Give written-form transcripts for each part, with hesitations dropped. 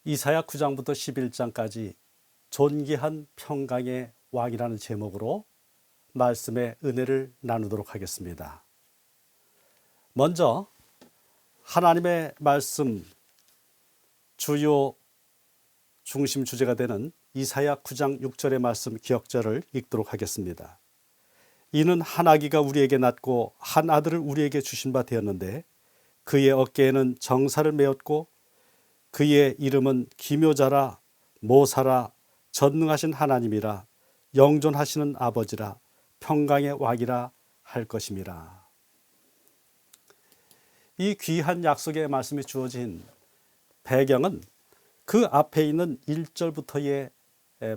이사야 9장부터 11장까지 존귀한 평강의 왕이라는 제목으로 말씀의 은혜를 나누도록 하겠습니다. 먼저 하나님의 말씀 주요 중심 주제가 되는 이사야 9장 6절의 말씀 기억절을 읽도록 하겠습니다. 이는 한 아기가 우리에게 낳고 한 아들을 우리에게 주신 바 되었는데 그의 어깨에는 정사를 메었고 그의 이름은 기묘자라 모사라 전능하신 하나님이라 영존하시는 아버지라 평강의 왕이라 할 것임이라. 이 귀한 약속의 말씀이 주어진 배경은 그 앞에 있는 1절부터의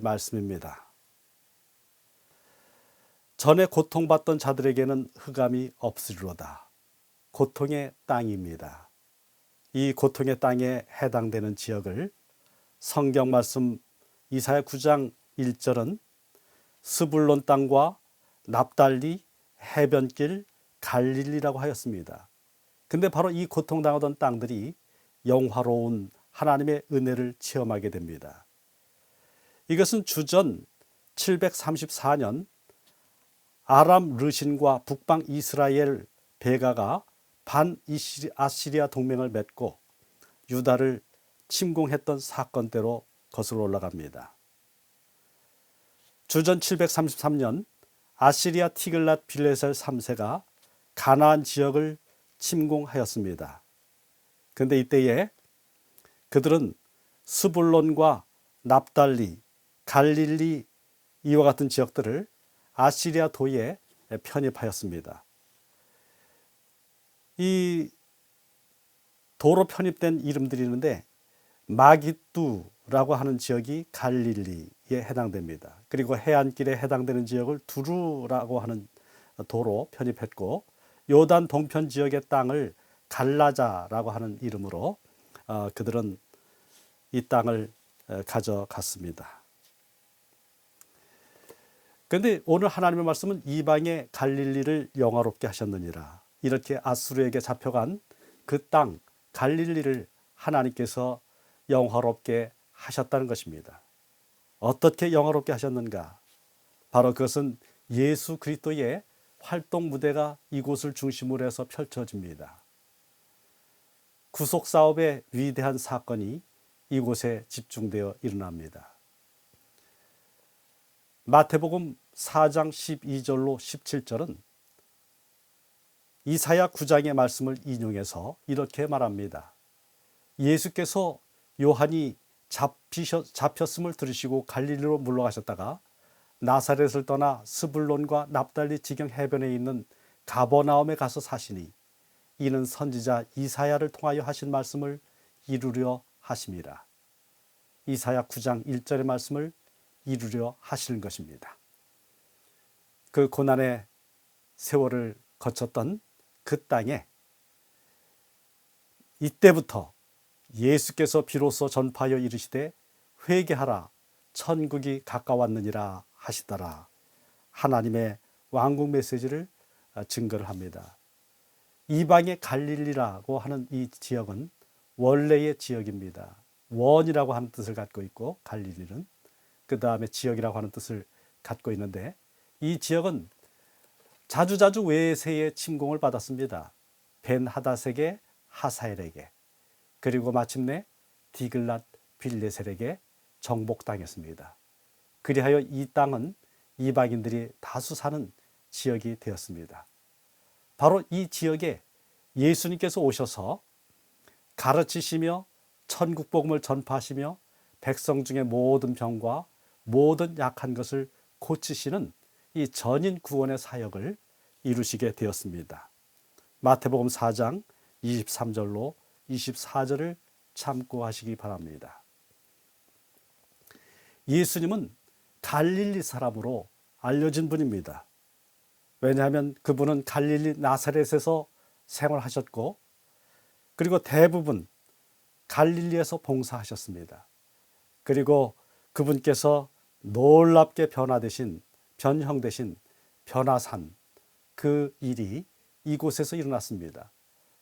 말씀입니다. 전에 고통받던 자들에게는 흑암이 없으리로다. 고통의 땅입니다. 이 고통의 땅에 해당되는 지역을 성경 말씀 이사야 9장 1절은 스불론 땅과 납달리, 해변길, 갈릴리라고 하였습니다. 근데 바로 이 고통당하던 땅들이 영화로운 하나님의 은혜를 체험하게 됩니다. 이것은 주전 734년 아람 르신과 북방 이스라엘 베가가 반아시리아 동맹을 맺고 유다를 침공했던 사건대로 거슬러 올라갑니다. 주전 733년 아시리아 티글랏 빌레셀 3세가 가나안 지역을 침공하였습니다. 그런데 이때에 그들은 스불론과 납달리, 갈릴리 이와 같은 지역들을 아시리아 도에 편입하였습니다. 이 도로 편입된 이름들이 있는데 마깃두라고 하는 지역이 갈릴리에 해당됩니다. 그리고 해안길에 해당되는 지역을 두루라고 하는 도로 편입했고 요단 동편 지역의 땅을 갈라자라고 하는 이름으로 그들은 이 땅을 가져갔습니다. 그런데 오늘 하나님의 말씀은 이방의 갈릴리를 영화롭게 하셨느니라. 이렇게 아수르에게 잡혀간 그 땅 갈릴리를 하나님께서 영화롭게 하셨다는 것입니다. 어떻게 영화롭게 하셨는가? 바로 그것은 예수 그리스도의 활동 무대가 이곳을 중심으로 해서 펼쳐집니다. 구속 사업의 위대한 사건이 이곳에 집중되어 일어납니다. 마태복음 4장 12절로 17절은 이사야 9장의 말씀을 인용해서 이렇게 말합니다. 예수께서 요한이 잡혔음을 들으시고 갈릴리로 물러가셨다가 나사렛을 떠나 스불론과 납달리 지경 해변에 있는 가버나움에 가서 사시니 이는 선지자 이사야를 통하여 하신 말씀을 이루려 하심이라. 이사야 9장 1절의 말씀을 이루려 하시는 것입니다. 그 고난의 세월을 거쳤던 그 땅에 이때부터 예수께서 비로소 전파하여 이르시되 회개하라 천국이 가까웠느니라 하시더라. 하나님의 왕국 메시지를 증거를 합니다. 이방의 갈릴리라고 하는 이 지역은 원래의 지역입니다. 원이라고 하는 뜻을 갖고 있고 갈릴리는 그 다음에 지역이라고 하는 뜻을 갖고 있는데 이 지역은 자주자주 외세의 침공을 받았습니다. 벤하닷에게 하사엘에게 그리고 마침내 디글랏 빌레셀에게 정복당했습니다. 그리하여 이 땅은 이방인들이 다수 사는 지역이 되었습니다. 바로 이 지역에 예수님께서 오셔서 가르치시며 천국 복음을 전파하시며 백성 중의 모든 병과 모든 약한 것을 고치시는 이 전인 구원의 사역을 이루시게 되었습니다. 마태복음 4장 23절로 24절을 참고하시기 바랍니다. 예수님은 갈릴리 사람으로 알려진 분입니다. 왜냐하면 그분은 갈릴리 나사렛에서 생활하셨고 그리고 대부분 갈릴리에서 봉사하셨습니다. 그리고 그분께서 놀랍게 변형되신 변화산 그 일이 이곳에서 일어났습니다.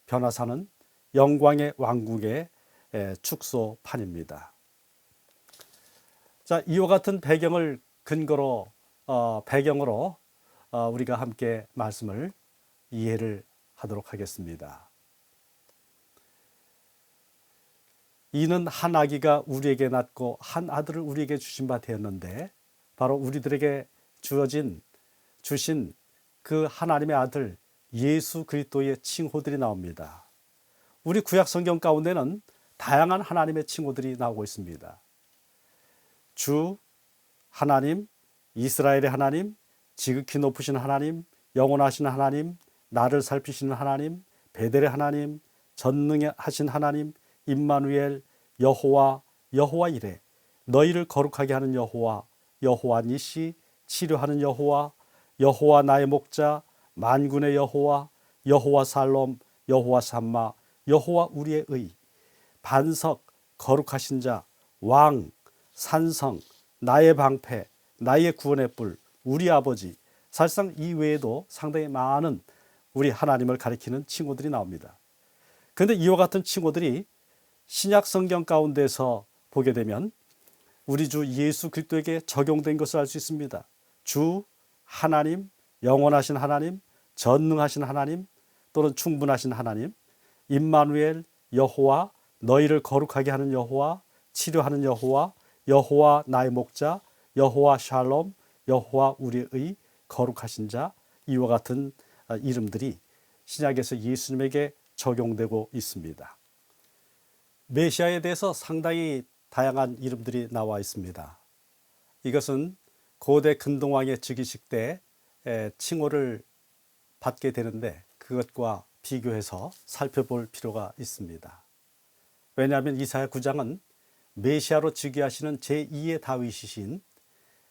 변화산은 영광의 왕국의 축소판입니다. 자, 이와 같은 배경을 근거로 배경으로 우리가 함께 말씀을 이해를 하도록 하겠습니다. 이는 한 아기가 우리에게 낳고 한 아들을 우리에게 주신 바 되었는데, 바로 우리들에게 주신 그 하나님의 아들 예수 그리스도의 칭호들이 나옵니다. 우리 구약 성경 가운데는 다양한 하나님의 칭호들이 나오고 있습니다. 주, 하나님, 이스라엘의 하나님, 지극히 높으신 하나님, 영원하신 하나님, 나를 살피시는 하나님, 베델의 하나님, 전능하신 하나님, 임마누엘, 여호와, 여호와 이레, 너희를 거룩하게 하는 여호와, 여호와 니시, 치료하는 여호와, 여호와 나의 목자, 만군의 여호와, 여호와 살롬, 여호와 삼마, 여호와 우리의 의, 반석, 거룩하신 자, 왕, 산성, 나의 방패, 나의 구원의 뿔, 우리 아버지. 사실상 이 외에도 상당히 많은 우리 하나님을 가리키는 칭호들이 나옵니다. 그런데 이와 같은 칭호들이 신약 성경 가운데서 보게 되면 우리 주 예수 그리스도에게 적용된 것을 알 수 있습니다. 주, 하나님, 영원하신 하나님, 전능하신 하나님, 또는 충분하신 하나님, 임마누엘, 여호와, 너희를 거룩하게 하는 여호와, 치료하는 여호와, 여호와 나의 목자, 여호와 샬롬, 여호와 우리의 거룩하신 자, 이와 같은 이름들이 신약에서 예수님에게 적용되고 있습니다. 메시아에 대해서 상당히 다양한 이름들이 나와 있습니다. 이것은 고대 근동왕의 즉위식 때 칭호를 받게 되는데 그것과 비교해서 살펴볼 필요가 있습니다. 왜냐하면 이사야 9장은 메시아로 즉위하시는 제2의 다윗이신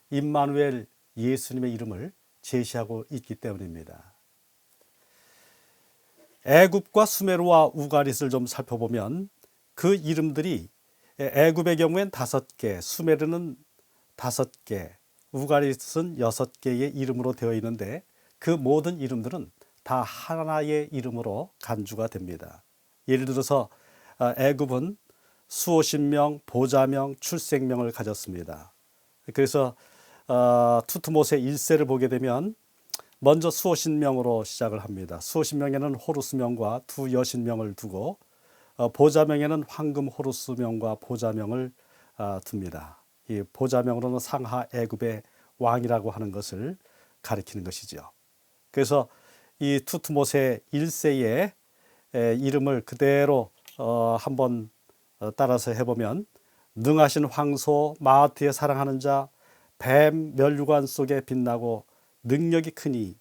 임마누엘 예수님의 이름을 제시하고 있기 때문입니다. 애굽과 수메르와 우가릿을 좀 살펴보면 그 이름들이 애굽의 경우엔 5개, 수메르는 5개, 우가릿은 6개의 이름으로 되어 있는데 그 모든 이름들은 다 하나의 이름으로 간주가 됩니다. 예를 들어서 애굽은 수오신명, 보좌명, 출생명을 가졌습니다. 그래서 투트모세 1세를 보게 되면 먼저 수오신명으로 시작을 합니다. 수오신명에는 호루스명과 두 여신명을 두고 보좌명에는 황금 호루스명과 보좌명을 둡니다. 이 보좌명으로는 상하 애굽의 왕이라고 하는 것을 가리키는 것이죠. 그래서 이 투트모세 1세의 이름을 그대로 한번 따라서 해보면 능하신 황소, 마하트의 사랑하는 자, 뱀 면류관 속에 빛나고 능력이 크니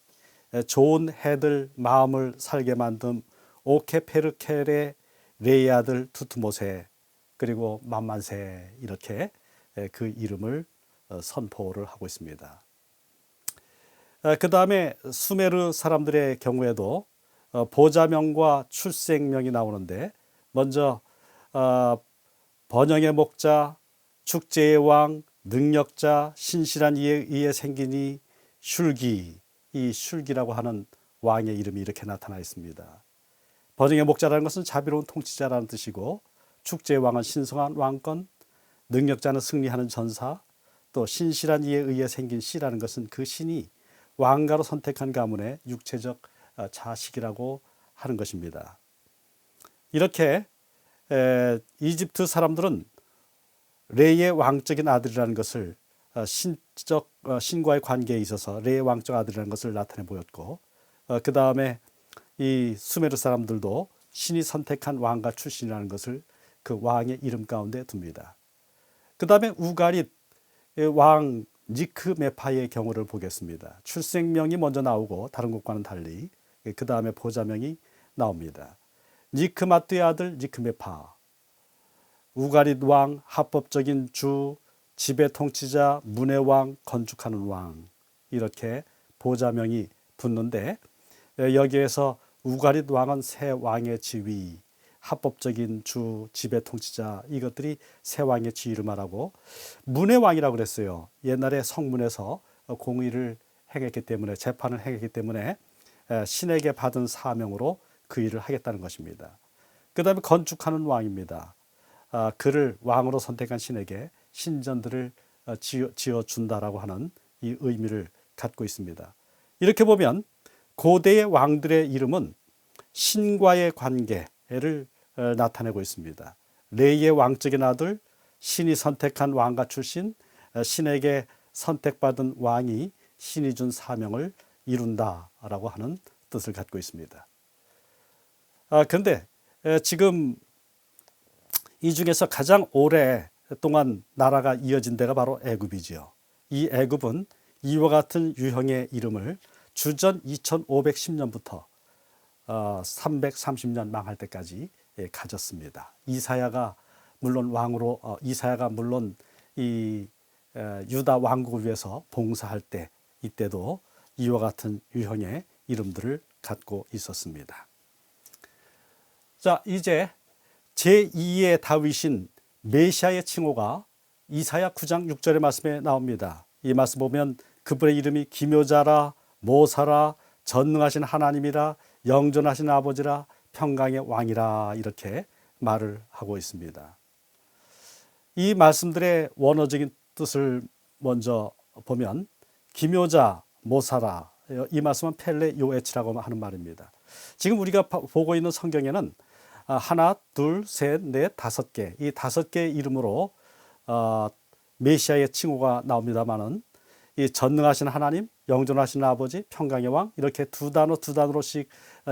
좋은 해들 마음을 살게 만듦 오케페르켈의 레의 아들 투트모세, 그리고 만만세, 이렇게 그 이름을 선포를 하고 있습니다. 그 다음에 수메르 사람들의 경우에도 보좌명과 출생명이 나오는데 먼저 번영의 목자, 축제의 왕, 능력자, 신실한 이에 의해 생기니 슐기, 이 슐기라고 하는 왕의 이름이 이렇게 나타나 있습니다. 번영의 목자라는 것은 자비로운 통치자라는 뜻이고, 축제의 왕은 신성한 왕권, 능력자는 승리하는 전사, 또 신실한 이에 의해 생긴 씨라는 것은 그 신이 왕가로 선택한 가문의 육체적 자식이라고 하는 것입니다. 이렇게 이집트 사람들은 레의 왕적인 아들이라는 것을 신과의 관계에 있어서 레의 왕적 아들이라는 것을 나타내 보였고, 그 다음에 이 수메르 사람들도 신이 선택한 왕가 출신이라는 것을 그 왕의 이름 가운데 둡니다. 그 다음에 우가릿 왕 니크메파의 경우를 보겠습니다. 출생명이 먼저 나오고 다른 것과는 달리 그 다음에 보좌명이 나옵니다. 니크마트의 아들 니크메파, 우가릿 왕, 합법적인 주, 지배 통치자, 문의 왕, 건축하는 왕, 이렇게 보좌명이 붙는데 여기에서 우가릿 왕은 새 왕의 지위, 합법적인 주, 지배 통치자, 이것들이 새 왕의 지위를 말하고, 문의 왕이라고 그랬어요. 옛날에 성문에서 공의를 행했기 때문에, 재판을 행했기 때문에 신에게 받은 사명으로 그 일을 하겠다는 것입니다. 그 다음에 건축하는 왕입니다. 그를 왕으로 선택한 신에게 신전들을 지어준다라고 하는 이 의미를 갖고 있습니다. 이렇게 보면 고대의 왕들의 이름은 신과의 관계를 나타내고 있습니다. 레이의 왕적인 아들, 신이 선택한 왕가 출신, 신에게 선택받은 왕이 신이 준 사명을 이룬다라고 하는 뜻을 갖고 있습니다. 그런데 지금 이 중에서 가장 오랫동안 나라가 이어진 데가 바로 애굽이지요. 이 애굽은 이와 같은 유형의 이름을 주전 2510년부터 330년 망할 때까지 가졌습니다. 이사야가 물론 이 유다 왕국을 위해서 봉사할 때 이때도 이와 같은 유형의 이름들을 갖고 있었습니다. 자, 이제 제2의 다윗인 메시아의 칭호가 이사야 9장 6절의 말씀에 나옵니다. 이 말씀 보면 그분의 이름이 기묘자라, 모사라, 전능하신 하나님이라, 영존하신 아버지라, 평강의 왕이라, 이렇게 말을 하고 있습니다. 이 말씀들의 원어적인 뜻을 먼저 보면 기묘자, 모사라, 이 말씀은 펠레 요에치라고 하는 말입니다. 지금 우리가 보고 있는 성경에는 하나, 둘, 셋, 넷, 다섯 개, 이 다섯 개의 이름으로 메시아의 칭호가 나옵니다만은 이 전능하신 하나님, 영존하신 아버지, 평강의 왕, 이렇게 두 단어로씩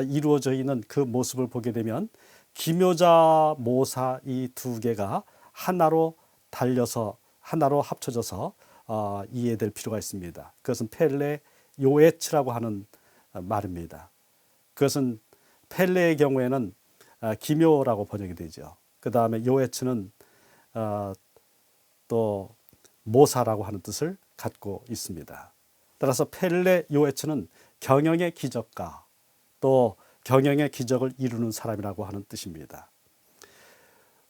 이루어져 있는 그 모습을 보게 되면 기묘자, 모사, 이 두 개가 하나로 합쳐져서 이해될 필요가 있습니다. 그것은 펠레 요에츠라고 하는 말입니다. 그것은 펠레의 경우에는 기묘라고 번역이 되죠. 그 다음에 요에츠는 또 모사라고 하는 뜻을 갖고 있습니다. 따라서 펠레 요에츠는 경영의 기적가, 또 경영의 기적을 이루는 사람이라고 하는 뜻입니다.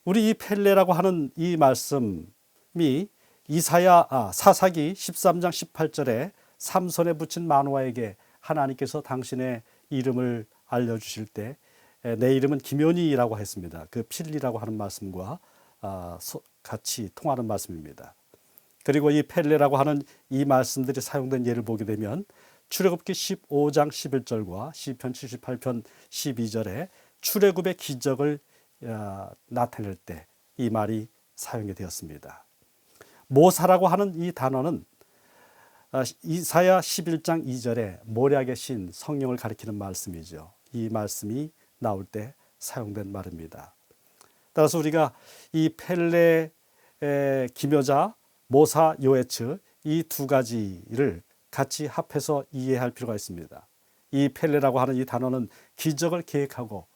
우리 이 펠레라고 하는 이 말씀이 사사기 13장 18절에 삼손에 붙인 마노아에게 하나님께서 당신의 이름을 알려주실 때 내 이름은 기묘니라고 했습니다. 그 필리라고 하는 말씀과 같이 통하는 말씀입니다. 그리고 이 펠레라고 하는 이 말씀들이 사용된 예를 보게 되면 출애굽기 15장 11절과 시편 78편 12절에 출애굽의 기적을 나타낼 때 이 말이 사용이 되었습니다. 모사라고 하는 이 단어는 이사야 11장 2절에 모략의 신 성령을 가리키는 말씀이죠. 이 말씀이 나올 때 사용된 말입니다. 따라서 우리가 이 펠레, 기묘자, 모사, 요에츠 이 두 가지를 같이 합해서 이해할 필요가 있습니다. 이 펠레라고 하는 이 단어는 기적을 계획하고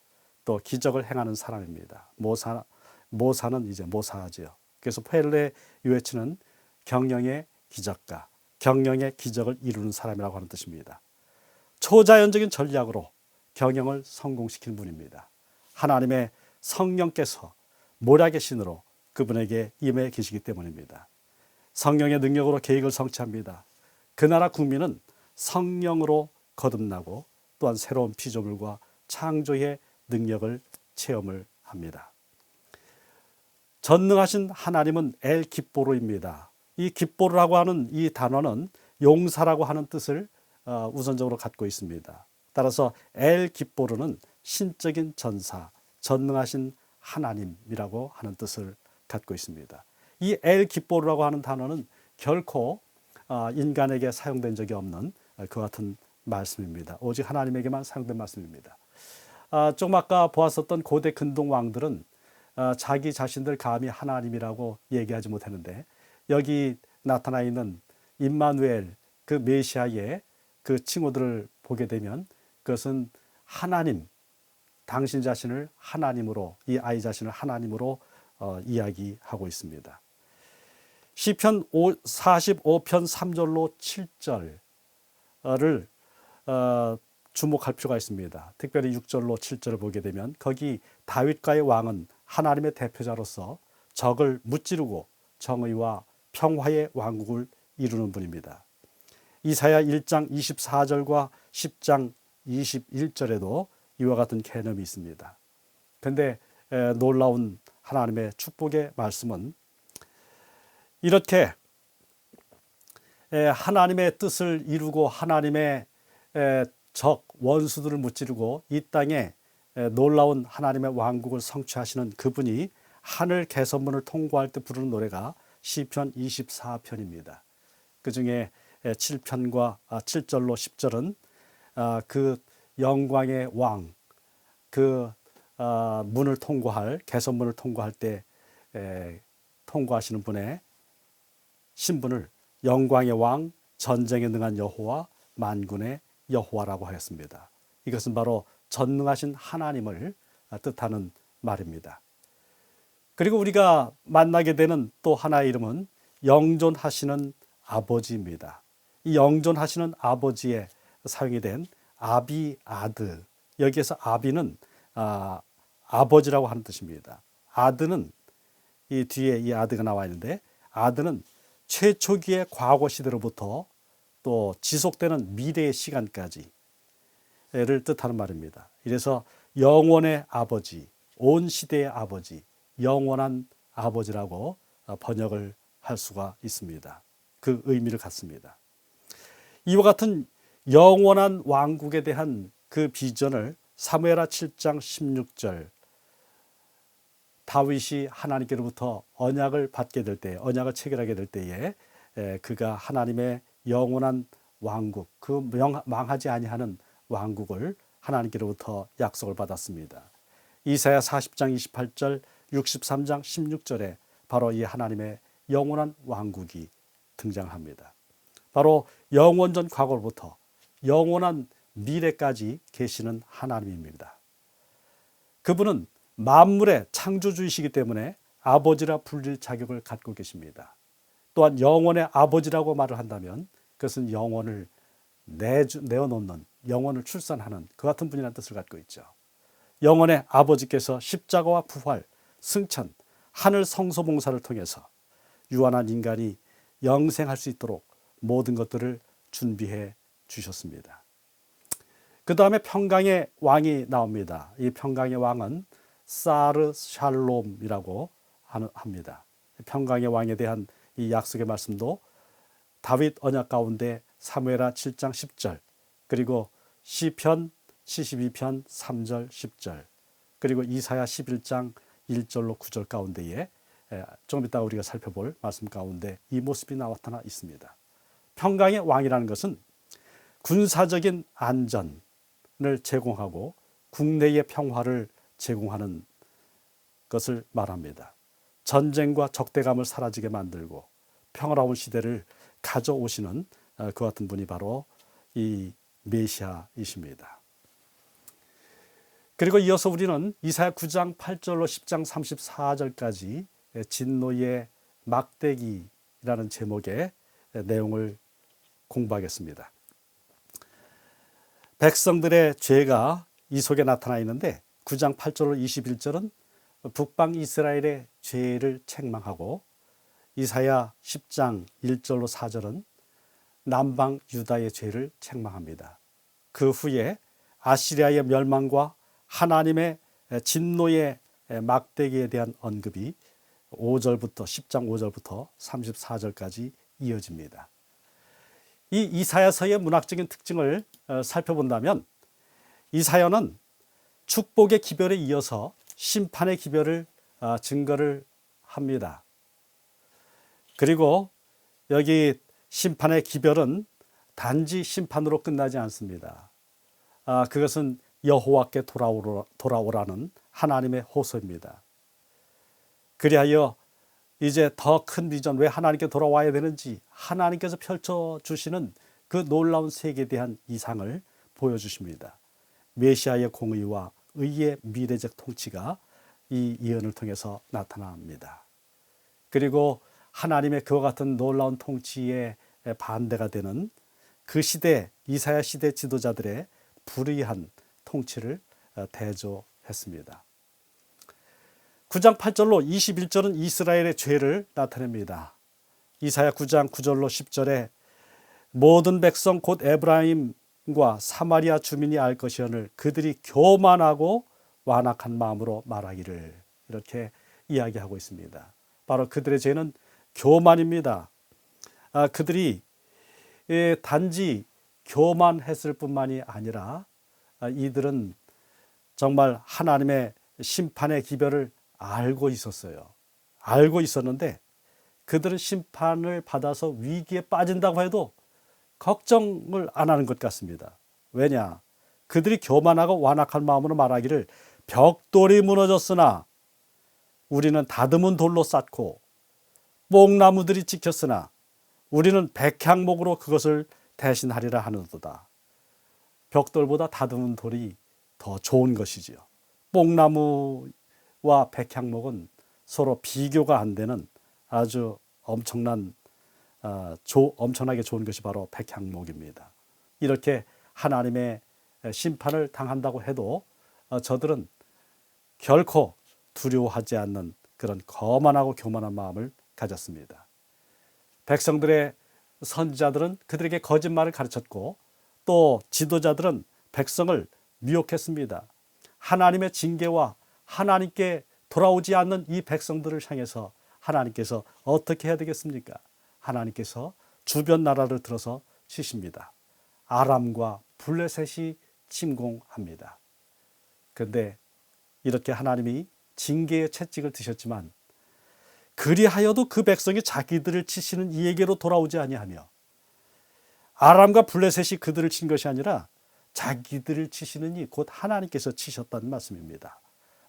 또 기적을 행하는 사람입니다. 모사는 이제 모사하지요. 그래서 펠레 요에츠는 경영의 기적가, 경영의 기적을 이루는 사람이라고 하는 뜻입니다. 초자연적인 전략으로 경영을 성공시키는 분입니다. 하나님의 성령께서 모략의 신으로 그분에게 임해 계시기 때문입니다. 성령의 능력으로 계획을 성취합니다. 그 나라 국민은 성령으로 거듭나고 또한 새로운 피조물과 창조의 능력을 체험을 합니다. 전능하신 하나님은 엘 깁보르입니다. 이 깁보르라고 하는 이 단어는 용사라고 하는 뜻을 우선적으로 갖고 있습니다. 따라서 엘 깁보르는 신적인 전사, 전능하신 하나님이라고 하는 뜻을 갖고 있습니다. 이 엘 깁보르라고 하는 단어는 결코 인간에게 사용된 적이 없는 그 같은 말씀입니다. 오직 하나님에게만 사용된 말씀입니다. 조금 아까 보았었던 고대 근동 왕들은 자기 자신들 감히 하나님이라고 얘기하지 못했는데 여기 나타나 있는 임마누엘 그 메시아의 그 칭호들을 보게 되면 그것은 하나님, 당신 자신을 하나님으로, 이 아이 자신을 하나님으로 이야기하고 있습니다. 시편 45편 3절로 7절을 주목할 필요가 있습니다. 특별히 6절로 7절을 보게 되면 거기 다윗과의 왕은 하나님의 대표자로서 적을 무찌르고 정의와 평화의 왕국을 이루는 분입니다. 이사야 1장 24절과 10장 21절에도 이와 같은 개념이 있습니다. 그런데 놀라운 하나님의 축복의 말씀은 이렇게 하나님의 뜻을 이루고 하나님의 적 원수들을 무찌르고 이 땅에 놀라운 하나님의 왕국을 성취하시는 그분이 하늘 개선문을 통과할 때 부르는 노래가 시편 24편입니다. 그 중에 7편과 7절로 10절은 그 영광의 왕, 그 문을 통과할 개선문을 통과할 때 통과하시는 분의 신분을 영광의 왕, 전쟁에 능한 여호와, 만군의 여호와라고 하였습니다. 이것은 바로 전능하신 하나님을 뜻하는 말입니다. 그리고 우리가 만나게 되는 또 하나의 이름은 영존하시는 아버지입니다. 이 영존하시는 아버지에 사용이 된 아비아드, 여기에서 아비는 아버지라고 하는 뜻입니다. 아드는 이 뒤에 이 아드가 나와 있는데, 아드는 최초기의 과거 시대로부터 또 지속되는 미래의 시간까지를 뜻하는 말입니다. 이래서 영원의 아버지, 온 시대의 아버지, 영원한 아버지라고 번역을 할 수가 있습니다. 그 의미를 갖습니다. 이와 같은 영원한 왕국에 대한 그 비전을 사무엘하 7장 16절, 다윗이 하나님께로부터 언약을 받게 될 때, 언약을 체결하게 될 때에 그가 하나님의 영원한 왕국, 그 망하지 아니하는 왕국을 하나님께로부터 약속을 받았습니다. 이사야 40장 28절, 63장 16절에 바로 이 하나님의 영원한 왕국이 등장합니다. 바로 영원전 과거로부터 영원한 미래까지 계시는 하나님입니다. 그분은 만물의 창조주이시기 때문에 아버지라 불릴 자격을 갖고 계십니다. 또한 영원의 아버지라고 말을 한다면 그것은 영원을 내어놓는, 영원을 출산하는 그 같은 분이라는 뜻을 갖고 있죠. 영원의 아버지께서 십자가와 부활, 승천, 하늘 성소봉사를 통해서 유한한 인간이 영생할 수 있도록 모든 것들을 준비해 주셨습니다. 그 다음에 평강의 왕이 나옵니다. 이 평강의 왕은 사르 샬롬이라고 합니다. 평강의 왕에 대한 이 약속의 말씀도 다윗 언약 가운데 사무엘하 7장 10절, 그리고 시편 72편 3절 10절, 그리고 이사야 11장 1절로 9절 가운데에 좀 이따 우리가 살펴볼 말씀 가운데 이 모습이 나타나 있습니다. 평강의 왕이라는 것은 군사적인 안전을 제공하고 국내의 평화를 제공하는 것을 말합니다. 전쟁과 적대감을 사라지게 만들고 평화로운 시대를 가져오시는 그 같은 분이 바로 이 메시아이십니다. 그리고 이어서 우리는 이사야 9장 8절로 10장 34절까지 진노의 막대기라는 제목의 내용을 공부하겠습니다. 백성들의 죄가 이 속에 나타나 있는데 9장 8절로 21절은 북방 이스라엘의 죄를 책망하고 이사야 10장 1절로 4절은 남방 유다의 죄를 책망합니다. 그 후에 아시리아의 멸망과 하나님의 진노의 막대기에 대한 언급이 5절부터 10장 5절부터 34절까지 이어집니다. 이 이사야서의 문학적인 특징을 살펴본다면 이사야는 축복의 기별에 이어서 심판의 기별을 증거를 합니다. 그리고 여기 심판의 기별은 단지 심판으로 끝나지 않습니다. 그것은 여호와께 돌아오라는 하나님의 호소입니다. 그리하여 이제 더 큰 비전, 왜 하나님께 돌아와야 되는지 하나님께서 펼쳐주시는 그 놀라운 세계에 대한 이상을 보여주십니다. 메시아의 공의와 의의 미래적 통치가 이 예언을 통해서 나타납니다. 그리고 하나님의 그와 같은 놀라운 통치에 반대가 되는 그 시대, 이사야 시대 지도자들의 불의한 통치를 대조했습니다. 9장 8절로 21절은 이스라엘의 죄를 나타냅니다. 이사야 9장 9절로 10절에 모든 백성 곧 에브라임과 사마리아 주민이 알 것이오늘 그들이 교만하고 완악한 마음으로 말하기를, 이렇게 이야기하고 있습니다. 바로 그들의 죄는 교만입니다. 그들이 단지 교만했을 뿐만이 아니라 이들은 정말 하나님의 심판의 기별을 알고 있었어요. 알고 있었는데 그들은 심판을 받아서 위기에 빠진다고 해도 걱정을 안 하는 것 같습니다. 왜냐? 그들이 교만하고 완악한 마음으로 말하기를 벽돌이 무너졌으나 우리는 다듬은 돌로 쌓고 뽕나무들이 찍혔으나 우리는 백향목으로 그것을 대신하리라 하는도다. 벽돌보다 다듬은 돌이 더 좋은 것이지요. 뽕나무와 백향목은 서로 비교가 안 되는 아주 엄청나게 좋은 것이 바로 백향목입니다. 이렇게 하나님의 심판을 당한다고 해도 저들은 결코 두려워하지 않는 그런 거만하고 교만한 마음을 가졌습니다. 백성들의 선지자들은 그들에게 거짓말을 가르쳤고 또 지도자들은 백성을 미혹했습니다. 하나님의 징계와 하나님께 돌아오지 않는 이 백성들을 향해서 하나님께서 어떻게 해야 되겠습니까? 하나님께서 주변 나라를 들어서 치십니다. 아람과 블레셋이 침공합니다. 그런데 이렇게 하나님이 징계의 채찍을 드셨지만 그리하여도 그 백성이 자기들을 치시는 이에게로 돌아오지 아니하며 아람과 블레셋이 그들을 친 것이 아니라 자기들을 치시는 이 곧 하나님께서 치셨다는 말씀입니다.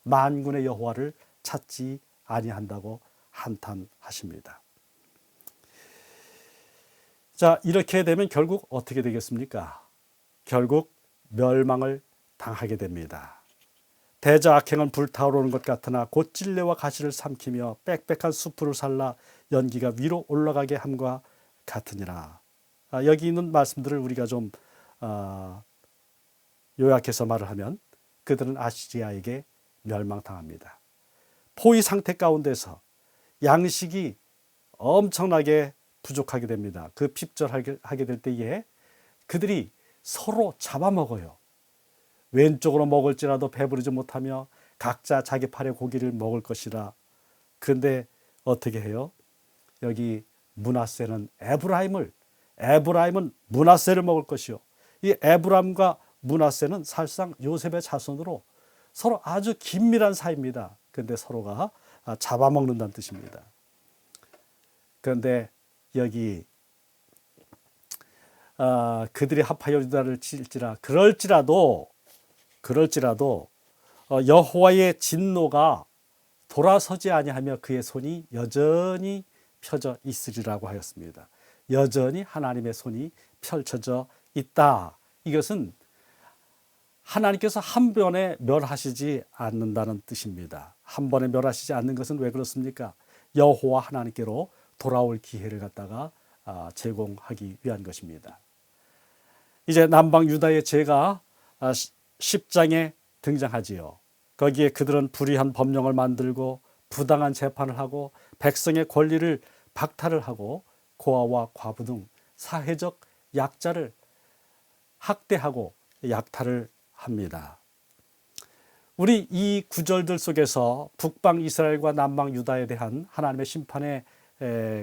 만군의 여호와를 찾지 아니한다고 한탄하십니다. 자, 이렇게 되면 결국 어떻게 되겠습니까? 결국 멸망을 당하게 됩니다. 대저악행은 불타오르는 것 같으나 곧 찔레와 가시를 삼키며 빽빽한 숲을 살라 연기가 위로 올라가게 함과 같으니라. 여기 있는 말씀들을 우리가 좀 요약해서 말을 하면 그들은 아시리아에게 멸망당합니다. 포위 상태 가운데서 양식이 엄청나게 부족하게 됩니다. 그 핍절하게 될 때에 그들이 서로 잡아먹어요. 왼쪽으로 먹을지라도 배부르지 못하며 각자 자기 팔의 고기를 먹을 것이라. 그런데 어떻게 해요? 여기 므낫세는 에브라임은 므낫세를 먹을 것이요. 이 에브라임과 므낫세는 사실상 요셉의 자손으로 서로 아주 긴밀한 사이입니다. 그런데 서로가 잡아먹는다는 뜻입니다. 그런데 여기 그들이 합하여 유다를 칠지라 그럴지라도 여호와의 진노가 돌아서지 아니하며 그의 손이 여전히 펴져 있으리라고 하였습니다. 여전히 하나님의 손이 펼쳐져 있다. 이것은 하나님께서 한 번에 멸하시지 않는다는 뜻입니다. 한 번에 멸하시지 않는 것은 왜 그렇습니까? 여호와 하나님께로 돌아올 기회를 갖다가 제공하기 위한 것입니다. 이제 남방 유다의 죄가 10장에 등장하지요. 거기에 그들은 불의한 법령을 만들고 부당한 재판을 하고 백성의 권리를 박탈을 하고 고아와 과부 등 사회적 약자를 학대하고 약탈을 합니다. 우리 이 구절들 속에서 북방 이스라엘과 남방 유다에 대한 하나님의 심판의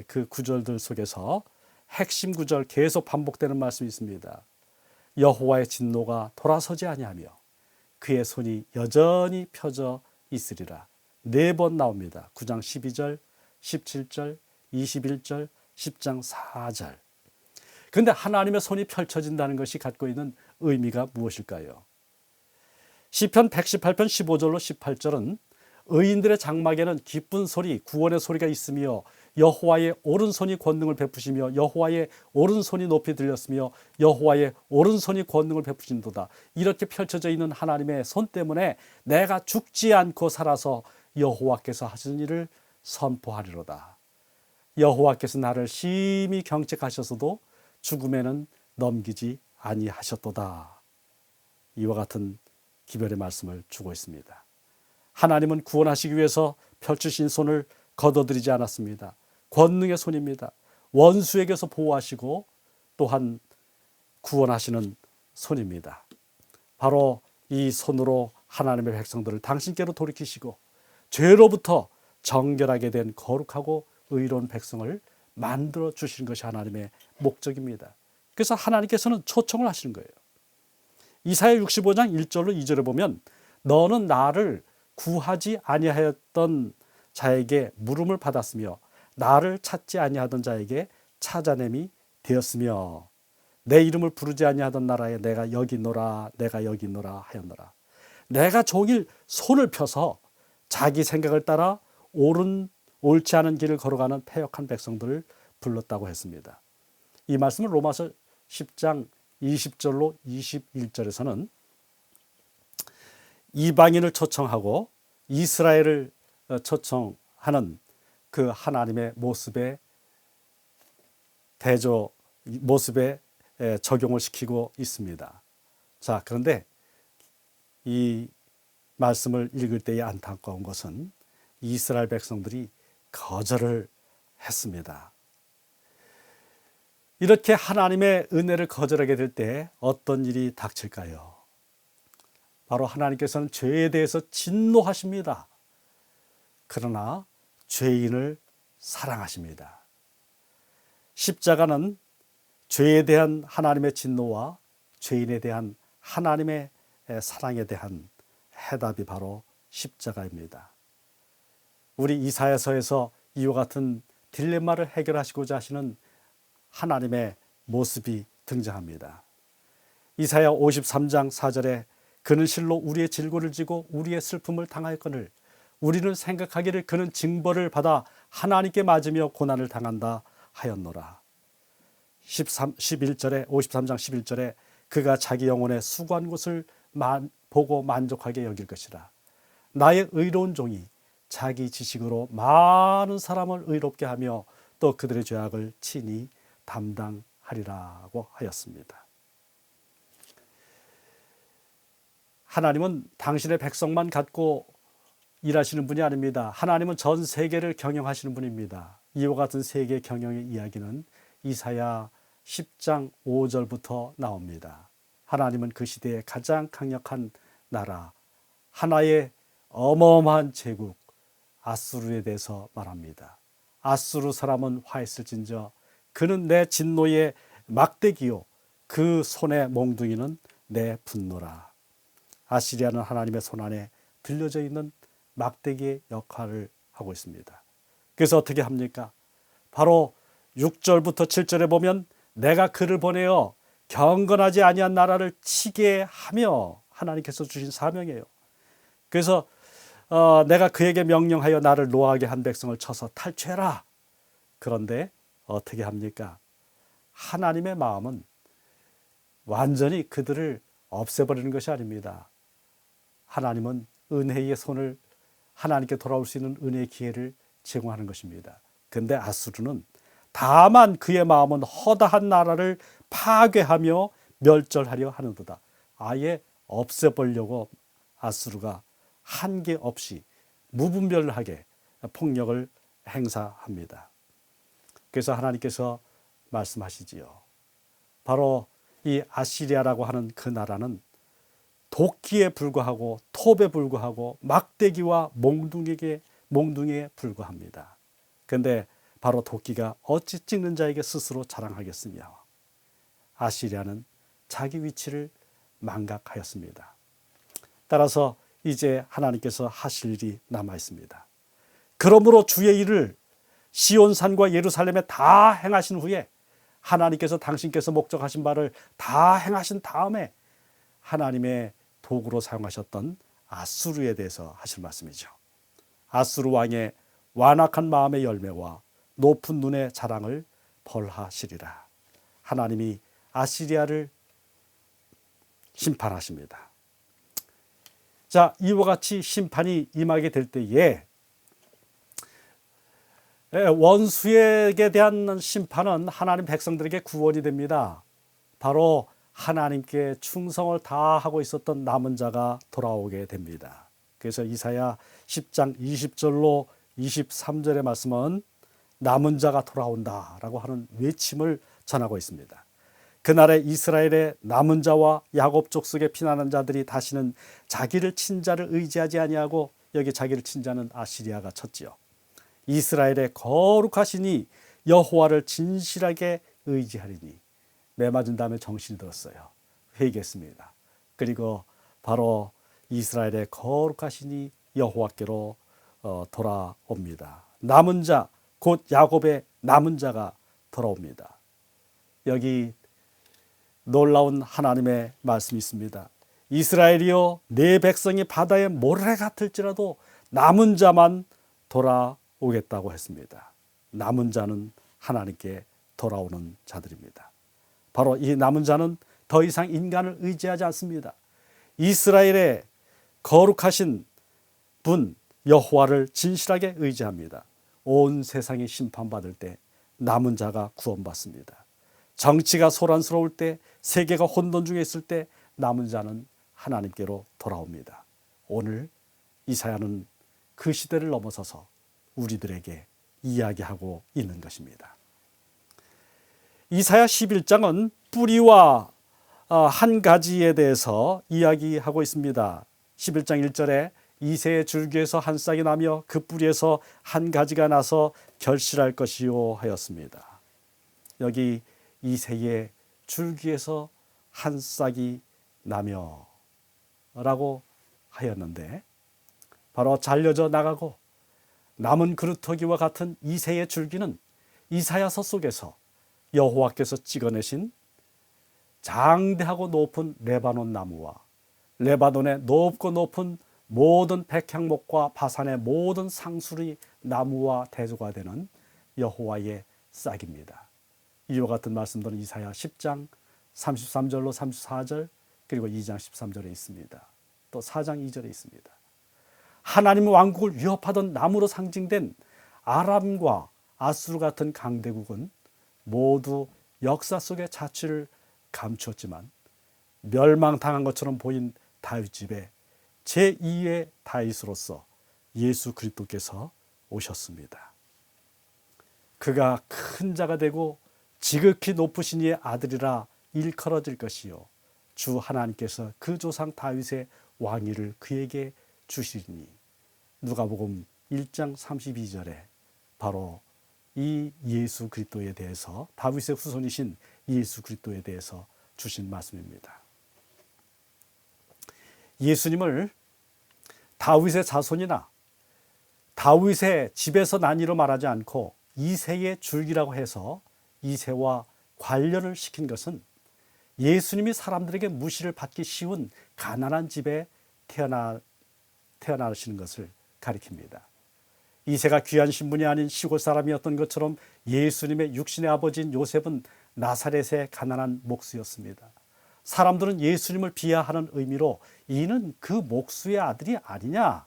그 구절들 속에서 핵심 구절 계속 반복되는 말씀이 있습니다. 여호와의 진노가 돌아서지 아니하며 그의 손이 여전히 펴져 있으리라. 4번 나옵니다. 9장 12절, 17절, 21절, 10장 4절. 그런데 하나님의 손이 펼쳐진다는 것이 갖고 있는 의미가 무엇일까요? 시편 118편 15절로 18절은 의인들의 장막에는 기쁜 소리, 구원의 소리가 있으며 여호와의 오른손이 권능을 베푸시며 여호와의 오른손이 높이 들렸으며 여호와의 오른손이 권능을 베푸신도다. 이렇게 펼쳐져 있는 하나님의 손 때문에 내가 죽지 않고 살아서 여호와께서 하신 일을 선포하리로다. 여호와께서 나를 심히 경책하셔서도 죽음에는 넘기지 아니하셨도다. 이와 같은 기별의 말씀을 주고 있습니다. 하나님은 구원하시기 위해서 펼치신 손을 거둬들이지 않았습니다. 권능의 손입니다. 원수에게서 보호하시고 또한 구원하시는 손입니다. 바로 이 손으로 하나님의 백성들을 당신께로 돌이키시고 죄로부터 정결하게 된 거룩하고 의로운 백성을 만들어 주시는 것이 하나님의 목적입니다. 그래서 하나님께서는 초청을 하시는 거예요. 이사야 65장 1절로 2절에 보면 너는 나를 구하지 아니하였던 자에게 물음을 받았으며 나를 찾지 아니하던 자에게 찾아냄이 되었으며 내 이름을 부르지 아니하던 나라에 내가 여기 있노라 내가 여기 있노라 하였노라. 내가 종일 손을 펴서 자기 생각을 따라 옳지 않은 길을 걸어가는 패역한 백성들을 불렀다고 했습니다. 이 말씀은 로마서 10장 20절로 21절에서는 이방인을 초청하고 이스라엘을 초청하는 그 하나님의 모습에 적용을 시키고 있습니다. 자, 그런데 이 말씀을 읽을 때의 안타까운 것은 이스라엘 백성들이 거절을 했습니다. 이렇게 하나님의 은혜를 거절하게 될 때 어떤 일이 닥칠까요? 바로 하나님께서는 죄에 대해서 진노하십니다. 그러나 죄인을 사랑하십니다. 십자가는 죄에 대한 하나님의 진노와 죄인에 대한 하나님의 사랑에 대한 해답이 바로 십자가입니다. 우리 이사야서에서 이와 같은 딜레마를 해결하시고자 하시는 하나님의 모습이 등장합니다. 이사야 53장 4절에 그는 실로 우리의 질고를 지고 우리의 슬픔을 당하였거늘 우리는 생각하기를 그는 징벌을 받아 하나님께 맞으며 고난을 당한다 하였노라. 53장 11절에 그가 자기 영혼의 수고한 것을 보고 만족하게 여길 것이라. 나의 의로운 종이 자기 지식으로 많은 사람을 의롭게 하며 또 그들의 죄악을 친히 담당하리라고 하였습니다. 하나님은 당신의 백성만 갖고 일하시는 분이 아닙니다. 하나님은 전 세계를 경영하시는 분입니다. 이와 같은 세계 경영의 이야기는 이사야 10장 5절부터 나옵니다. 하나님은 그 시대의 가장 강력한 나라, 하나의 어마어마한 제국 아수르에 대해서 말합니다. 아수르 사람은 화했을진저 그는 내 진노의 막대기요 그 손의 몽둥이는 내 분노라. 아시리아는 하나님의 손 안에 들려져 있는 막대기의 역할을 하고 있습니다. 그래서 어떻게 합니까? 바로 6절부터 7절에 보면 내가 그를 보내어 경건하지 아니한 나라를 치게 하며 하나님께서 주신 사명이에요. 그래서 내가 그에게 명령하여 나를 노하게 한 백성을 쳐서 탈취해라. 그런데 어떻게 합니까? 하나님의 마음은 완전히 그들을 없애버리는 것이 아닙니다. 하나님은 은혜의 손을 하나님께 돌아올 수 있는 은혜의 기회를 제공하는 것입니다. 그런데 아수르는 다만 그의 마음은 허다한 나라를 파괴하며 멸절하려 하는도다. 아예 없애버리려고 아수르가 한계 없이 무분별하게 폭력을 행사합니다. 그래서 하나님께서 말씀하시지요. 바로 이 아시리아라고 하는 그 나라는 도끼에 불과하고 톱에 불과하고 막대기와 몽둥이에 불과합니다. 그런데 바로 도끼가 어찌 찍는 자에게 스스로 자랑하겠으며 아시리아는 자기 위치를 망각하였습니다. 따라서 이제 하나님께서 하실 일이 남아 있습니다. 그러므로 주의 일을 시온산과 예루살렘에 다 행하신 후에 하나님께서 당신께서 목적하신 바를 다 행하신 다음에 하나님의 도구로 사용하셨던 아수르에 대해서 하실 말씀이죠. 아수르 왕의 완악한 마음의 열매와 높은 눈의 자랑을 벌하시리라. 하나님이 아시리아를 심판하십니다. 자, 이와 같이 심판이 임하게 될 때에 원수에게 대한 심판은 하나님 백성들에게 구원이 됩니다. 바로 하나님께 충성을 다하고 있었던 남은 자가 돌아오게 됩니다. 그래서 이사야 10장 20절로 23절의 말씀은 남은 자가 돌아온다라고 하는 외침을 전하고 있습니다. 그날에 이스라엘의 남은 자와 야곱 족속에 피난한 자들이 다시는 자기를 친 자를 의지하지 아니하고 여기 자기를 친 자는 아시리아가 쳤지요. 이스라엘의 거룩하시니 여호와를 진실하게 의지하리니 매맞은 다음에 정신이 들었어요. 회개했습니다. 그리고 바로 이스라엘의 거룩하신 여호와께로 돌아옵니다. 남은 자, 곧 야곱의 남은 자가 돌아옵니다. 여기 놀라운 하나님의 말씀이 있습니다. 이스라엘이여 내 백성이 바다의 모래 같을지라도 남은 자만 돌아오겠다고 했습니다. 남은 자는 하나님께 돌아오는 자들입니다. 바로 이 남은 자는 더 이상 인간을 의지하지 않습니다. 이스라엘의 거룩하신 분 여호와를 진실하게 의지합니다. 온 세상이 심판받을 때 남은 자가 구원받습니다. 정치가 소란스러울 때, 세계가 혼돈 중에 있을 때 남은 자는 하나님께로 돌아옵니다. 오늘 이사야는 그 시대를 넘어서서 우리들에게 이야기하고 있는 것입니다. 이사야 11장은 뿌리와 한 가지에 대해서 이야기하고 있습니다. 11장 1절에 이새의 줄기에서 한 싹이 나며 그 뿌리에서 한 가지가 나서 결실할 것이요 하였습니다. 여기 이새의 줄기에서 한 싹이 나며 라고 하였는데 바로 잘려져 나가고 남은 그루터기와 같은 이새의 줄기는 이사야서 속에서 여호와께서 찍어내신 장대하고 높은 레바논 나무와 레바논의 높고 높은 모든 백향목과 바산의 모든 상수리 나무와 대조가 되는 여호와의 싹입니다. 이와 같은 말씀들은 이사야 10장 33절로 34절 그리고 2장 13절에 있습니다. 또 4장 2절에 있습니다. 하나님의 왕국을 위협하던 나무로 상징된 아람과 아수르 같은 강대국은 모두 역사 속의 자취를 감추었지만 멸망당한 것처럼 보인 다윗 집에 제2의 다윗으로서 예수 그리스도께서 오셨습니다. 그가 큰 자가 되고 지극히 높으신 이의 아들이라 일컬어질 것이요 주 하나님께서 그 조상 다윗의 왕위를 그에게 주시리니 누가복음 1장 32절에 바로 이 예수 그리스도에 대해서 다윗의 후손이신 예수 그리스도에 대해서 주신 말씀입니다. 예수님을 다윗의 자손이나 다윗의 집에서 난 이로 말하지 않고 이새의 줄기라고 해서 이새와 관련을 시킨 것은 예수님이 사람들에게 무시를 받기 쉬운 가난한 집에 태어나시는 것을 가리킵니다. 이새가 귀한 신분이 아닌 시골 사람이었던 것처럼 예수님의 육신의 아버지인 요셉은 나사렛의 가난한 목수였습니다. 사람들은 예수님을 비하하는 의미로 이는 그 목수의 아들이 아니냐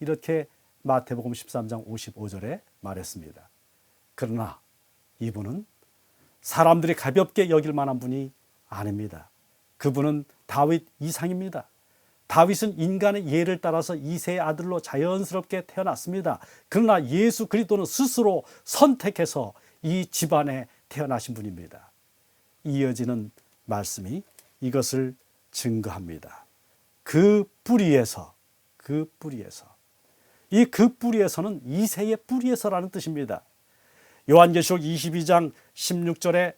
이렇게 마태복음 13장 55절에 말했습니다. 그러나 이분은 사람들이 가볍게 여길 만한 분이 아닙니다. 그분은 다윗 이상입니다. 다윗은 인간의 예를 따라서 이새의 아들로 자연스럽게 태어났습니다. 그러나 예수 그리스도는 스스로 선택해서 이 집안에 태어나신 분입니다. 이어지는 말씀이 이것을 증거합니다. 그 뿌리에서 이 그 뿌리에서는 이새의 뿌리에서라는 뜻입니다. 요한계시록 22장 16절에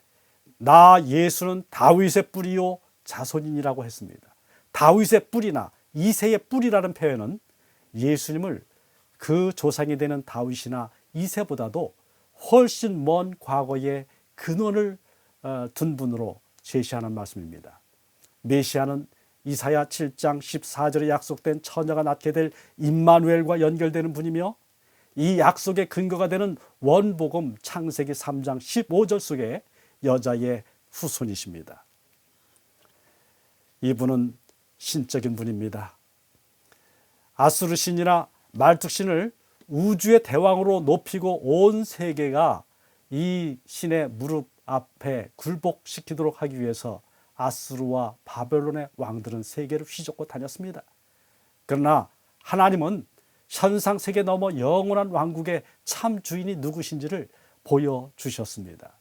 나 예수는 다윗의 뿌리요 자손이라고 했습니다. 다윗의 뿌리나 이새의 뿌리라는 표현은 예수님을 그 조상이 되는 다윗이나 이새보다도 훨씬 먼 과거의 근원을 둔 분으로 제시하는 말씀입니다. 메시아는 이사야 7장 14절에 약속된 처녀가 낳게 될 임마누엘과 연결되는 분이며 이 약속의 근거가 되는 원복음 창세기 3장 15절 속에 여자의 후손이십니다. 이분은 신적인 분입니다. 아수르 신이나 말뚝 신을 우주의 대왕으로 높이고 온 세계가 이 신의 무릎 앞에 굴복시키도록 하기 위해서 아수르와 바벨론의 왕들은 세계를 휘젓고 다녔습니다. 그러나 하나님은 현상 세계 넘어 영원한 왕국의 참 주인이 누구신지를 보여주셨습니다.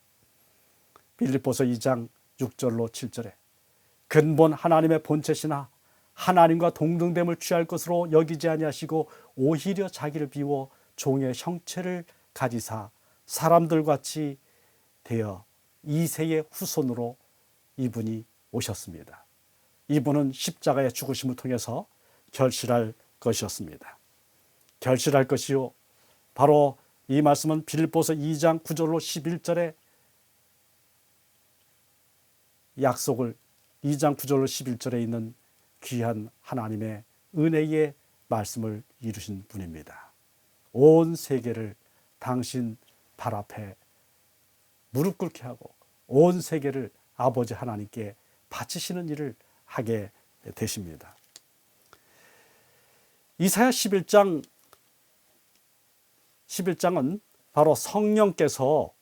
빌립보서 2장 6절로 7절에 근본 하나님의 본체시나 하나님과 동등됨을 취할 것으로 여기지 아니하시고 오히려 자기를 비워 종의 형체를 가지사 사람들같이 되어 이새의 후손으로 이분이 오셨습니다. 이분은 십자가의 죽으심을 통해서 결실할 것이었습니다. 결실할 것이요. 바로 이 말씀은 빌립보서 2장 9절로 11절의 약속을 2장 9절로 11절에 있는 귀한 하나님의 은혜의 말씀을 이루신 분입니다. 온 세계를 당신 발 앞에 무릎 꿇게 하고 온 세계를 아버지 하나님께 바치시는 일을 하게 되십니다. 이사야 11장은 바로 성령께서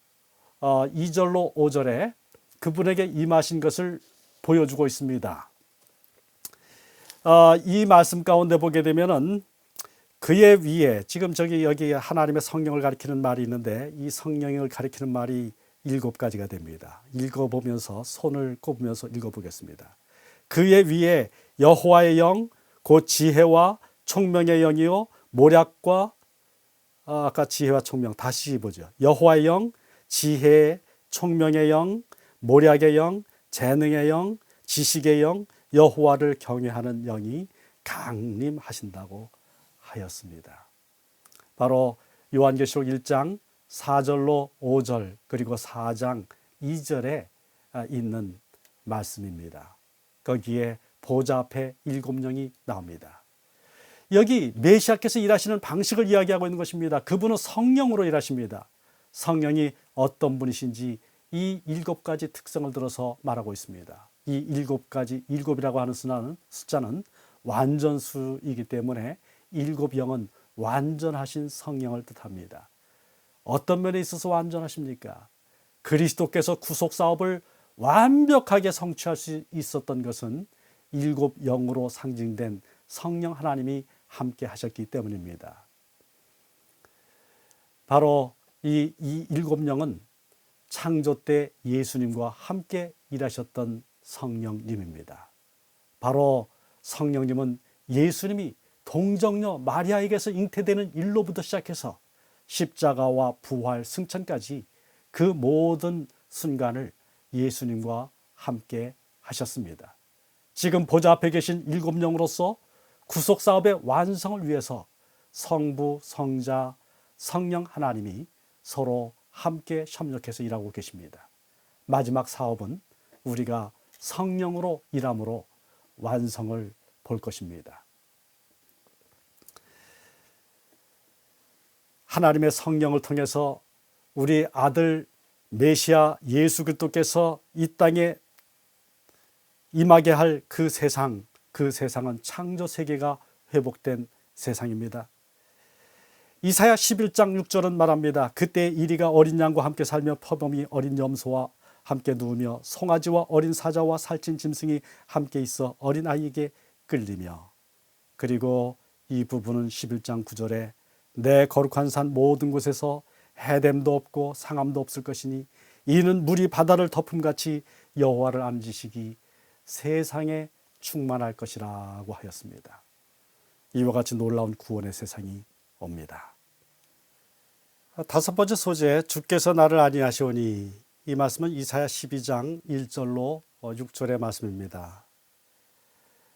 2절로 5절에 그분에게 임하신 것을 보여주고 있습니다. 이 말씀 가운데 보게 되면은 그의 위에 지금 여기 하나님의 성령을 가리키는 말이 있는데 이 성령을 가리키는 말이 7가지가 됩니다. 읽어보면서 손을 꼽으면서 읽어보겠습니다. 그의 위에 여호와의 영, 곧 지혜와 총명의 영이요 모략과 아까 지혜와 총명 다시 보죠. 여호와의 영, 지혜, 총명의 영, 모략의 영, 재능의 영, 지식의 영, 여호와를 경외하는 영이 강림하신다고 하였습니다. 바로 요한계시록 1장 4절로 5절 그리고 4장 2절에 있는 말씀입니다. 거기에 보좌 앞에 7영이 나옵니다. 여기 메시아께서 일하시는 방식을 이야기하고 있는 것입니다. 그분은 성령으로 일하십니다. 성령이 어떤 분이신지 이 7가지 특성을 들어서 말하고 있습니다. 이 7가지, 7이라고 하는 숫자는 완전수이기 때문에 7영은 완전하신 성령을 뜻합니다. 어떤 면에 있어서 완전하십니까? 그리스도께서 구속사업을 완벽하게 성취할 수 있었던 것은 7영으로 상징된 성령 하나님이 함께 하셨기 때문입니다. 바로 이 7영은 창조 때 예수님과 함께 일하셨던 성령님입니다. 바로 성령님은 예수님이 동정녀 마리아에게서 잉태되는 일로부터 시작해서 십자가와 부활, 승천까지 그 모든 순간을 예수님과 함께 하셨습니다. 지금 보좌 앞에 계신 7영으로서 구속사업의 완성을 위해서 성부, 성자, 성령 하나님이 서로 함께 협력해서 일하고 계십니다. 마지막 사업은 우리가 성령으로 일함으로 완성을 볼 것입니다. 하나님의 성령을 통해서 우리 아들 메시아 예수 그리스도께서 이 땅에 임하게 할 그 세상은 창조 세계가 회복된 세상입니다. 이사야 11장 6절은 말합니다. 그때 이리가 어린 양과 함께 살며 표범이 어린 염소와 함께 누우며 송아지와 어린 사자와 살찐 짐승이 함께 있어 어린 아이에게 끌리며, 그리고 이 부분은 11장 9절에 내 거룩한 산 모든 곳에서 해됨도 없고 상함도 없을 것이니 이는 물이 바다를 덮음같이 여호와를 아는 지식이 세상에 충만할 것이라고 하였습니다. 이와 같이 놀라운 구원의 세상이 옵니다. 5번째 소재, 주께서 나를 아니하시오니, 이 말씀은 이사야 12장 1절로 6절의 말씀입니다.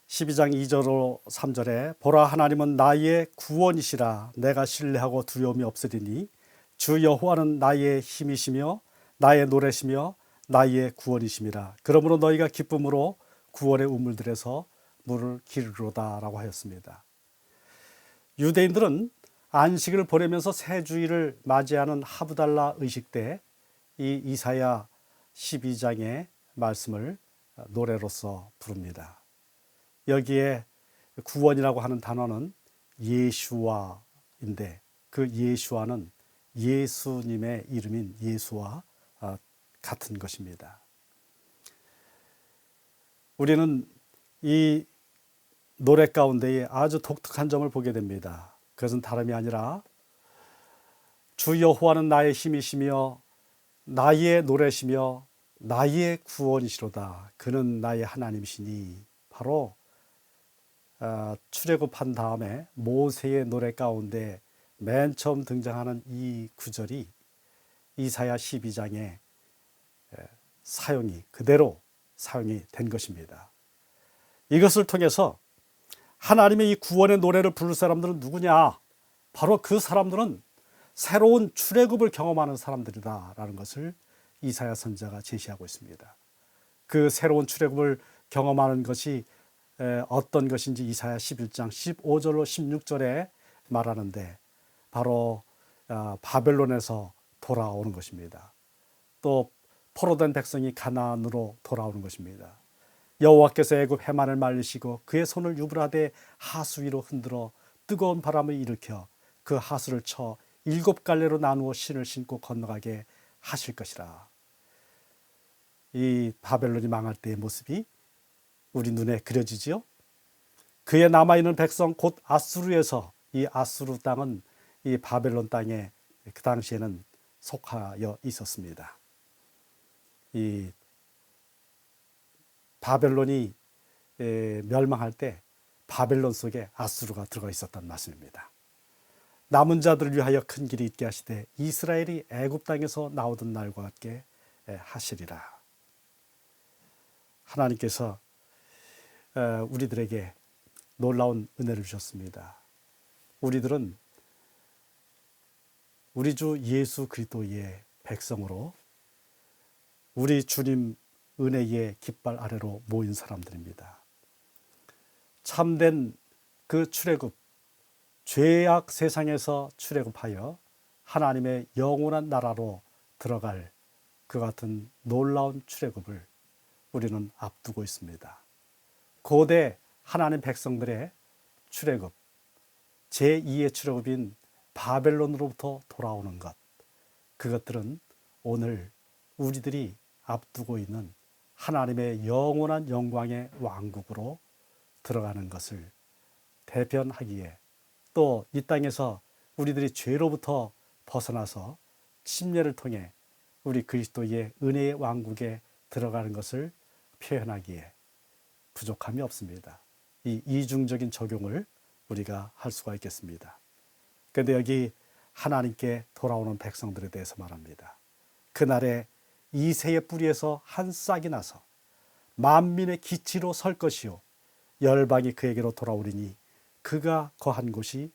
12장 2절로 3절에 보라 하나님은 나의 구원이시라 내가 신뢰하고 두려움이 없으리니 주 여호와는 나의 힘이시며 나의 노래시며 나의 구원이심이라. 그러므로 너희가 기쁨으로 구원의 우물들에서 물을 기르리로다 라고 하였습니다. 유대인들은 안식일을 보내면서 새 주일을 맞이하는 하브달라 의식 때 이 이사야 12장의 말씀을 노래로서 부릅니다. 여기에 구원이라고 하는 단어는 예슈아인데 그 예슈아는 예수님의 이름인 예수와 같은 것입니다. 우리는 이 노래 가운데에 아주 독특한 점을 보게 됩니다. 그것은 다름이 아니라 주 여호와는 나의 힘이시며 나의 노래시며 나의 구원이시로다. 그는 나의 하나님이시니, 바로 출애굽한 다음에 모세의 노래 가운데 맨 처음 등장하는 이 구절이 이사야 12장의 사용이 그대로 사용이 된 것입니다. 이것을 통해서 하나님의 이 구원의 노래를 부를 사람들은 누구냐? 바로 그 사람들은 새로운 출애굽을 경험하는 사람들이다라는 것을 이사야 선지자가 제시하고 있습니다. 그 새로운 출애굽을 경험하는 것이 어떤 것인지 이사야 11장 15절로 16절에 말하는데 바로 바벨론에서 돌아오는 것입니다. 또 포로된 백성이 가나안으로 돌아오는 것입니다. 여호와께서 애굽 해만을 말리시고 그의 손을 유브라데 하수 위로 흔들어 뜨거운 바람을 일으켜 그 하수를 쳐 7갈래로 나누어 신을 신고 건너가게 하실 것이라. 이 바벨론이 망할 때의 모습이 우리 눈에 그려지지요. 그에 남아있는 백성 곧 아수르에서, 이 아수르 땅은 이 바벨론 땅에 그 당시에는 속하여 있었습니다. 이 바벨론이 멸망할 때 바벨론 속에 아수르가 들어가 있었단 말씀입니다. 남은 자들을 위하여 큰 길이 있게 하시되 이스라엘이 애굽 땅에서 나오던 날과 같게 하시리라. 하나님께서 우리들에게 놀라운 은혜를 주셨습니다. 우리들은 우리 주 예수 그리스도의 백성으로 우리 주님 은혜의 깃발 아래로 모인 사람들입니다. 참된 그 출애굽, 죄악 세상에서 출애굽하여 하나님의 영원한 나라로 들어갈 그 같은 놀라운 출애굽을 우리는 앞두고 있습니다. 고대 하나님 백성들의 출애굽, 제2의 출애굽인 바벨론으로부터 돌아오는 것, 그것들은 오늘 우리들이 앞두고 있는 하나님의 영원한 영광의 왕국으로 들어가는 것을 대변하기에, 또 이 땅에서 우리들이 죄로부터 벗어나서 침례를 통해 우리 그리스도의 은혜의 왕국에 들어가는 것을 표현하기에 부족함이 없습니다. 이 이중적인 적용을 우리가 할 수가 있겠습니다. 그런데 여기 하나님께 돌아오는 백성들에 대해서 말합니다. 그날에 이새의 뿌리에서 한 싹이 나서 만민의 기치로 설 것이요 열방이 그에게로 돌아오리니 그가 거한 곳이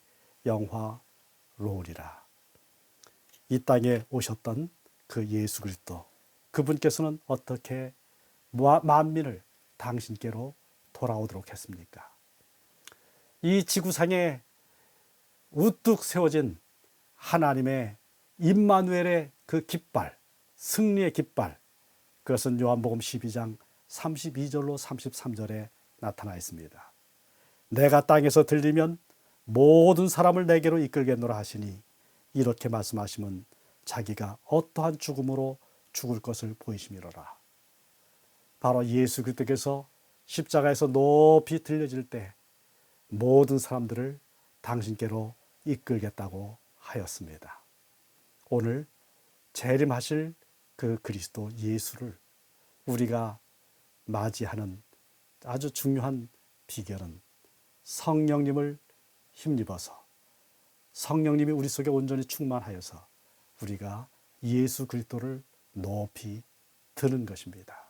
영화로우리라. 이 땅에 오셨던 그 예수 그리스도, 그분께서는 어떻게 만민을 당신께로 돌아오도록 했습니까? 이 지구상에 우뚝 세워진 하나님의 임마누엘의 그 깃발, 승리의 깃발, 그것은 요한복음 12장 32절로 33절에 나타나 있습니다. 내가 땅에서 들리면 모든 사람을 내게로 이끌겠노라 하시니, 이렇게 말씀하시면 자기가 어떠한 죽음으로 죽을 것을 보이심이로라. 바로 예수 그리스도께서 십자가에서 높이 들려질 때 모든 사람들을 당신께로 이끌겠다고 하였습니다. 오늘 재림하실 그 그리스도 예수를 우리가 맞이하는 아주 중요한 비결은 성령님을 힘입어서, 성령님이 우리 속에 온전히 충만하여서 우리가 예수 그리스도를 높이 드는 것입니다.